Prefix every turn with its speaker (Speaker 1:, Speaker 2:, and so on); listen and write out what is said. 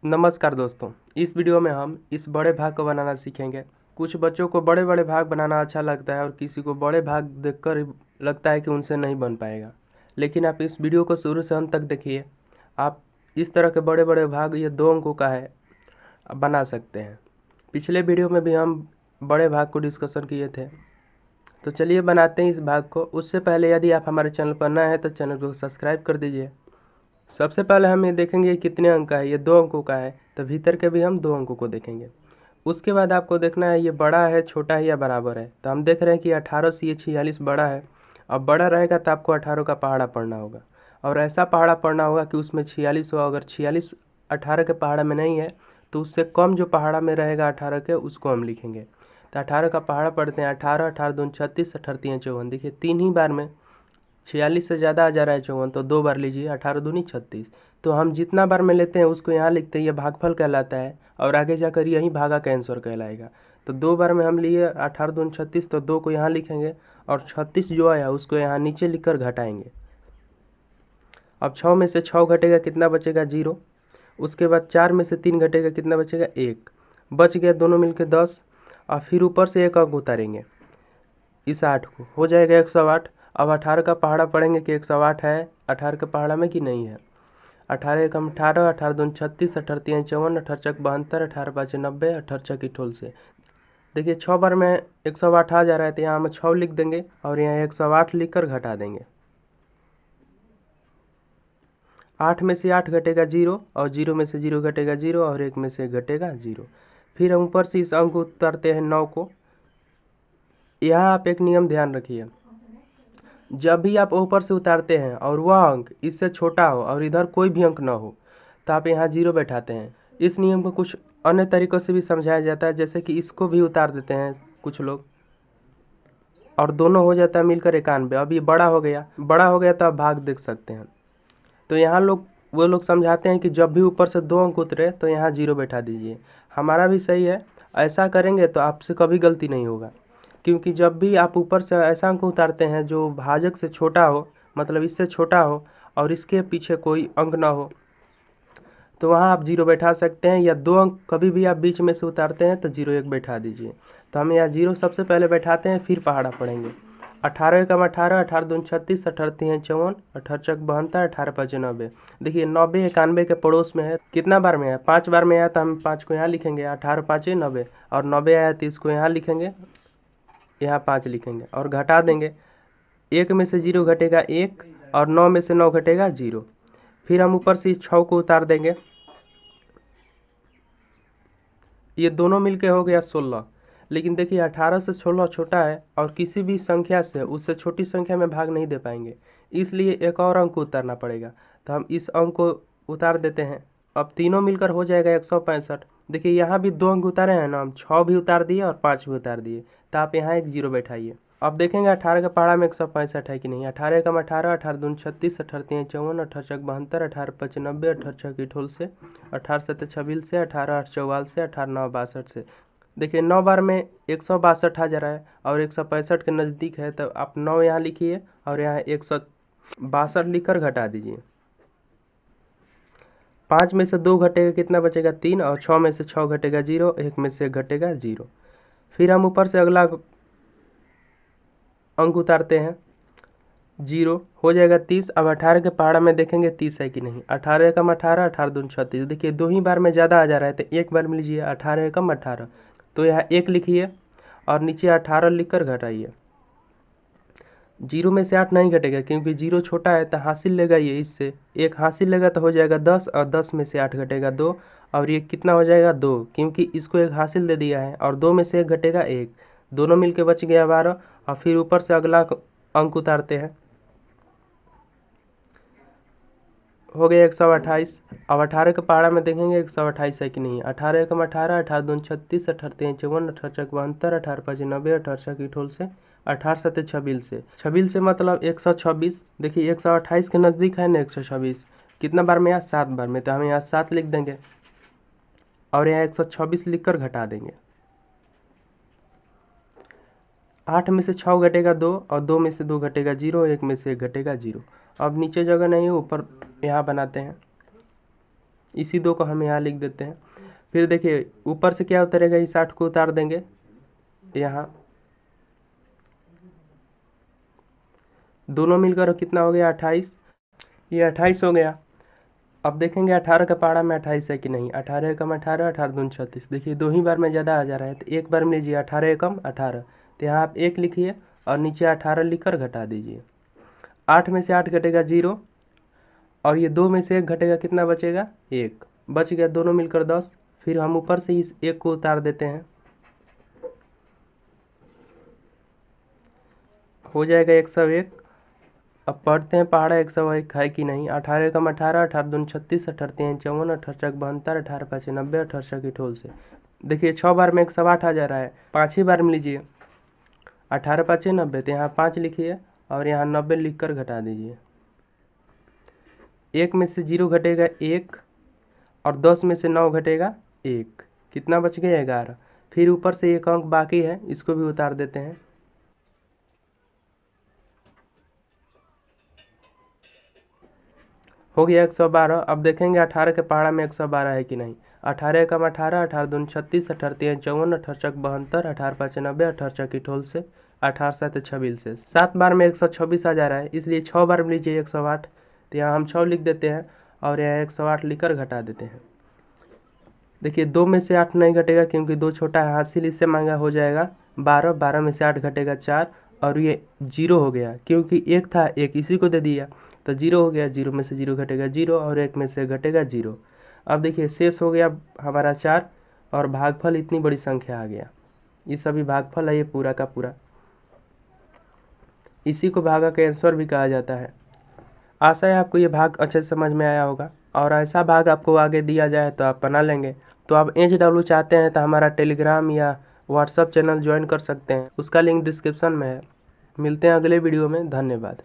Speaker 1: नमस्कार दोस्तों, इस वीडियो में हम इस बड़े भाग को बनाना सीखेंगे। कुछ बच्चों को बड़े बड़े भाग बनाना अच्छा लगता है और किसी को बड़े भाग देखकर लगता है कि उनसे नहीं बन पाएगा। लेकिन आप इस वीडियो को शुरू से अंत तक देखिए। आप इस तरह के बड़े बड़े भाग ये 2 अंकों का है बना सकते हैं। पिछले वीडियो में भी हम बड़े भाग को डिस्कशन किए थे, तो चलिए बनाते हैं इस भाग को। उससे पहले यदि आप हमारे चैनल पर नए हैं तो चैनल को सब्सक्राइब कर दीजिए। सबसे पहले हम ये देखेंगे कितने अंक का है। ये 2 अंकों का है, तो भीतर के भी हम 2 अंकों को देखेंगे। उसके बाद आपको देखना है ये बड़ा है, छोटा है या बराबर है। तो हम देख रहे हैं कि 18 से ये 46 बड़ा है। अब बड़ा रहेगा तो आपको 18 का पहाड़ा पढ़ना होगा, और ऐसा पहाड़ा पढ़ना होगा कि उसमें 46 हो। अगर 46 18 के पहाड़ा में नहीं है तो उससे कम जो पहाड़ा में रहेगा 18 के, उसको हम लिखेंगे। तो 18 का पहाड़ा पढ़ते हैं। 18 18 दूनी 36, 18 3 54। देखिए 3 ही बार में 46 से ज़्यादा आ जा रहा है 54, तो 2 बार लीजिए। 18 दूनी 36। तो हम जितना बार में लेते हैं उसको यहाँ लिखते हैं, ये भागफल कहलाता है और आगे जाकर यही भागा का आंसर कहलाएगा। तो 2 बार में हम लिए 18 दूनी 36, तो 2 को यहाँ लिखेंगे और 36 जो आया उसको यहाँ नीचे लिखकर घटाएंगे। अब 6 में से 6 घटेगा, कितना बचेगा? 0। उसके बाद 4 में से 3 घटेगा, कितना बचेगा? 1 बच गया, दोनों मिलकर 10। और फिर ऊपर से एक अंक उतारेंगे, इस 8 को, हो जाएगा 108। अब 18 का पहाड़ा पढ़ेंगे कि 108 है 18 के पहाड़ा में कि नहीं है। 18 एकम 18, 18 दूनी 36, 18 3 54, 18 चक 72, 18 5 90, 18 चक इठोल से। देखिए 6 बार में 108 आ जा रहा है, तो यहाँ हम 6 लिख देंगे और यहाँ 108 लिख कर घटा देंगे। 8 में से 8 घटेगा 0, और 0 में से 0 घटेगा 0, और 1 में से घटेगा 0। फिर हम ऊपर से इस अंक उतारते हैं 9 को। यहाँ आप एक नियम ध्यान रखिए, जब भी आप ऊपर से उतारते हैं और वह अंक इससे छोटा हो और इधर कोई भी अंक ना हो, तो आप यहाँ 0 बैठाते हैं। इस नियम को कुछ अन्य तरीक़ों से भी समझाया जाता है, जैसे कि इसको भी उतार देते हैं कुछ लोग, और दोनों हो जाता है मिलकर 91। अब ये बड़ा हो गया तो आप भाग देख सकते हैं। तो यहाँ वो लोग समझाते हैं कि जब भी ऊपर से 2 अंक उतरे तो यहाँ 0 बैठा दीजिए। हमारा भी सही है, ऐसा करेंगे तो आपसे कभी गलती नहीं होगा। क्योंकि जब भी आप ऊपर से ऐसा अंक उतारते हैं जो भाजक से छोटा हो, मतलब इससे छोटा हो और इसके पीछे कोई अंक ना हो, तो वहाँ आप 0 बैठा सकते हैं। या 2 अंक कभी भी आप बीच में से उतारते हैं तो 0 1 बैठा दीजिए। तो हम यहाँ 0 सबसे पहले बैठाते हैं, फिर पहाड़ा पढ़ेंगे। 18 एकम 18, 18 दूनी 36, 18 3 54, 18 चक 72, 18 5 90। देखिए 90 91 के पड़ोस में है। कितना बार में है? 5 बार में आया तो हम 5 को यहाँ लिखेंगे, 18 5 90, और 90 आया तो इसको यहाँ लिखेंगे, यहाँ 5 लिखेंगे और घटा देंगे। 1 में से 0 घटेगा 1, और 9 में से 9 घटेगा 0। फिर हम ऊपर से इस 6 को उतार देंगे। ये दोनों मिलके हो गया 16। लेकिन देखिए 18 से 16 छोटा है और किसी भी संख्या से उससे छोटी संख्या में भाग नहीं दे पाएंगे, इसलिए एक और अंक उतारना पड़ेगा। तो हम इस अंक को उतार देते हैं। अब तीनों मिलकर हो जाएगा 165। देखिए यहाँ भी 2 अंक उतारे हैं ना, हम 6 भी उतार दिए और 5 भी उतार दिए। तो आप यहाँ एक 0 बैठाइए। अब देखेंगे 18 के पहाड़ा में 165 है कि नहीं। 18 एकम 18, 18 दूनी 36, 18 3 54, 18 चक 72, 18 5 90, 18 छक इठोल से, 18 7 26 से, 18 8 44 से, 18 9 62 से। देखिए 9 बार में 162 आ जा रहा है और 165 के नज़दीक है, तो आप 9 यहाँ लिखिए और यहाँ 162 लिखकर घटा दीजिए। 5 में से 2 घटेगा, कितना बचेगा? 3, और 6 में से 6 घटेगा 0, 1 में से घटेगा 0। फिर हम ऊपर से अगला अंक उतारते हैं, 0 हो जाएगा 30। अब 18 के पहाड़ा में देखेंगे 30 है कि नहीं। 18 एकम 18, 18 दूनी 36। देखिए 2 ही बार में ज़्यादा आ जा रहा है, तो एक बार में लीजिए 18 एकम 18, तो यहाँ 1 लिखिए और नीचे 18 लिखकर घटाइए। 0 में से 8 नहीं घटेगा क्योंकि 0 छोटा है, तो हासिल लेगा ये, इससे 1 हासिल लेगा तो हो जाएगा 10, और 10 में से 8 घटेगा 2, और ये कितना हो जाएगा? 2, क्योंकि इसको 1 हासिल दे दिया है, और 2 में से 1 घटेगा 1, दोनों मिलके बच गया 12। और फिर ऊपर से अगला अंक उतारते हैं, हो गया 128। अब 18 के पहाड़ा में देखेंगे 128 है कि नहीं। 18 एकम 18, 18 दूनी 36, 18 3 54, 18 चक 72, 18 5 90, 18 छक इठोल से, 18 7 26 से मतलब 126। देखिए 128 के नज़दीक है ना 126। कितना बार में? यहाँ 7 बार में, तो हम यहाँ 7 लिख देंगे और यहाँ 126 लिख कर घटा देंगे। 8 में से 6 घटेगा 2, और 2 में से 2 घटेगा 0, 1 में से 1 घटेगा 0। अब नीचे जगह नहीं है, ऊपर यहाँ बनाते हैं। इसी 2 को हम यहाँ लिख देते हैं। फिर देखिए ऊपर से क्या उतरेगा, इस 8 को उतार देंगे यहाँ, दोनों मिलकर कितना हो गया 28, ये 28 हो गया। अब देखेंगे 18 का पहाड़ा में 28 है कि नहीं। 18 एकम 18, 18 दूनी 36। देखिए 2 ही बार में ज़्यादा आ जा रहा है, तो एक बार में लीजिए 18 एकम 18, तो यहाँ आप 1 लिखिए और नीचे 18 लिखकर घटा दीजिए। 8 में से 8 घटेगा 0, और ये 2 में से 1 घटेगा, कितना बचेगा 1, बच गया, दोनों मिलकर 10। फिर हम ऊपर से इस 1 को उतार देते हैं, हो जाएगा 101। अब पढ़ते हैं पहाड़ा 101 है कि नहीं। 18 एकम 18, 18 दूनी 36, 18 तीन 54, 18 चक 72, 18 पाँच 90, 18 चक ठोल से। देखिए 6 बार में 108 आ जा रहा है, 5 ही बार में लीजिए। 18 पाँच 90, तो यहाँ 5 लिखिए और यहाँ 90 लिख कर घटा दीजिए। 1 में से 0 घटेगा 1, और 10 में से 9 घटेगा 1, कितना बच गया 11। फिर ऊपर से 1 अंक बाकी है, इसको भी उतार देते हैं। हो गया 112। अब देखेंगे 18 के पहाड़ा में 112 है कि नहीं। 18 एकम 18, 18 दूनी 36, 18 तीन 54, 18 चक 72, 18 पाँच 90, 18 चक ठोल से, 18 7 26 से। 7 बार में 126 आ जा रहा है, इसलिए 6 बार में लीजिए 108, तो यहाँ हम 6 लिख देते हैं और यहाँ 108 लिखकर घटा देते हैं। देखिए 2 में से 8 नहीं घटेगा क्योंकि 2 छोटा है, हासिल इससे मांगा हो जाएगा 12। 12 में से 8 घटेगा 4, और ये 0 हो गया क्योंकि 1 था, 1 इसी को दे दिया, तो 0 हो गया। 0 में से 0 घटेगा 0, और 1 में से घटेगा 0। अब देखिए शेष हो गया हमारा 4, और भागफल इतनी बड़ी संख्या आ गया। ये सभी भागफल है, ये पूरा का पूरा। इसी को भागा का आंसर भी कहा जाता है। आशा है आपको ये भाग अच्छे से समझ में आया होगा, और ऐसा भाग आपको आगे दिया जाए तो आप बना लेंगे। तो आप HW चाहते हैं तो हमारा टेलीग्राम या व्हाट्सएप चैनल ज्वाइन कर सकते हैं, उसका लिंक डिस्क्रिप्शन में है। मिलते हैं अगले वीडियो में, धन्यवाद।